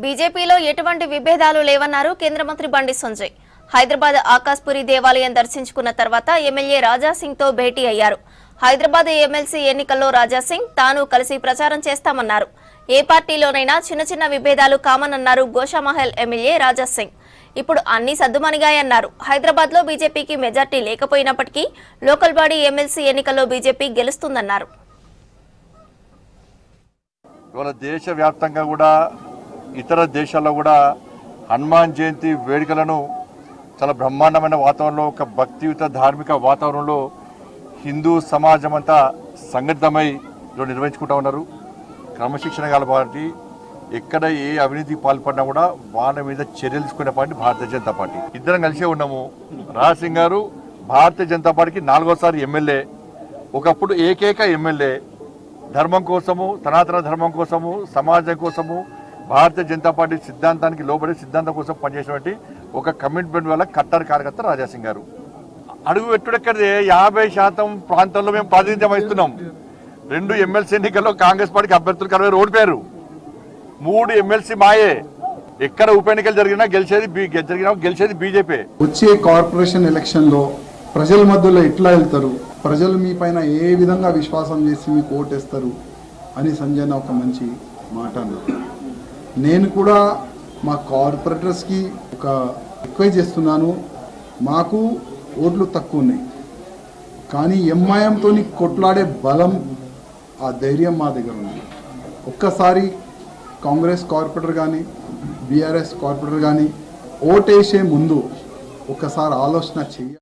బీజేపీలో ఎటువంటి విభేదాలు లేవన్నారు కేంద్ర మంత్రి బండి సంజయ్. హైదరాబాద్ ఆకాశ్పురి దేవాలయం దర్శించుకున్న తర్వాత ఎమ్మెల్యే రాజాసింగ్ తో భేటీ అయ్యారు. హైదరాబాద్ ఎమ్మెల్సీ ఎన్నికల్లో రాజాసింగ్ తాను కలిసి ప్రచారం చేస్తామన్నారు. ఏ పార్టీలోనైనా చిన్న చిన్న విభేదాలు కామన్ అన్నారు గోషామహల్ ఎమ్మెల్యే రాజాసింగ్. ఇప్పుడు అన్ని సద్దుమణిగాయన్నారు. హైదరాబాద్ లో బీజేపీకి మెజార్టీ లేకపోయినప్పటికీ లోకల్ బాడీ ఎమ్మెల్సీ ఎన్నికల్లో బీజేపీ గెలుస్తుందన్నారు. దేశవ్యాప్తంగా కూడా ఇతర దేశాల్లో కూడా హనుమాన్ జయంతి వేడుకలను చాలా బ్రహ్మాండమైన వాతావరణంలో, ఒక భక్తియుత ధార్మిక వాతావరణంలో హిందూ సమాజం అంతా సంఘటితమై నిర్వహించుకుంటా ఉన్నారు. క్రమశిక్షణ గల పార్టీ, ఎక్కడ ఏ అవినీతికి పాల్పడినా కూడా వాళ్ళ మీద చర్యలు తీసుకునే పార్టీ భారతీయ జనతా పార్టీ. ఇద్దరం కలిసే ఉన్నాము. రాజసింగ్ గారు భారతీయ జనతా పార్టీకి 4వ ఎమ్మెల్యే, ఒకప్పుడు ఏకైక ఎమ్మెల్యే. ధర్మం కోసము, సనాతన ధర్మం కోసము, సమాజం కోసము, భారతీయ జనతా పార్టీ సిద్ధాంతానికి లోబడి సిద్ధాంతం కోసం పనిచేసినటువంటి ఒక కమిట్మెంట్ వల్ల కట్టర్ కార్యకర్త రాజాసింగ్ గారు. అడుగు పెట్టుడెక్కడిదే 50% ప్రాంతంలో మేము ప్రాతినిధ్యం వహిస్తున్నాం. 2 ఎమ్మెల్సీ ఎన్నికల్లో కాంగ్రెస్ పార్టీకి అభ్యర్థులు 60 ఓడిపోయారు. 3 ఎమ్మెల్సీ మాయే. ఎక్కడ ఉప ఎన్నికలు జరిగినా గెలిచేది బీజేపీ. వచ్చే కార్పొరేషన్ ఎలక్షన్ లో ప్రజల మధ్యలో ఎట్లా వెళ్తారు, ప్రజలు మీ పైన ఏ విధంగా విశ్వాసం చేసి మీకు ఓటేస్తారు అని సంజయ్ ఒక మంచి మాట అన్నారు. నేను కూడా మా కార్పొరేటర్స్కి ఒక రిక్వెస్ట్ చేస్తున్నాను. మాకు ఓట్లు తక్కువ ఉన్నాయి, కానీ ఎంఐఎంతో కొట్లాడే బలం, ఆ ధైర్యం మా దగ్గర ఉంది. ఒక్కసారి కాంగ్రెస్ కార్పొరేటర్ కానీ బీఆర్ఎస్ కార్పొరేటర్ కానీ ఓటేసే ముందు ఒక్కసారి ఆలోచన చేయాలి.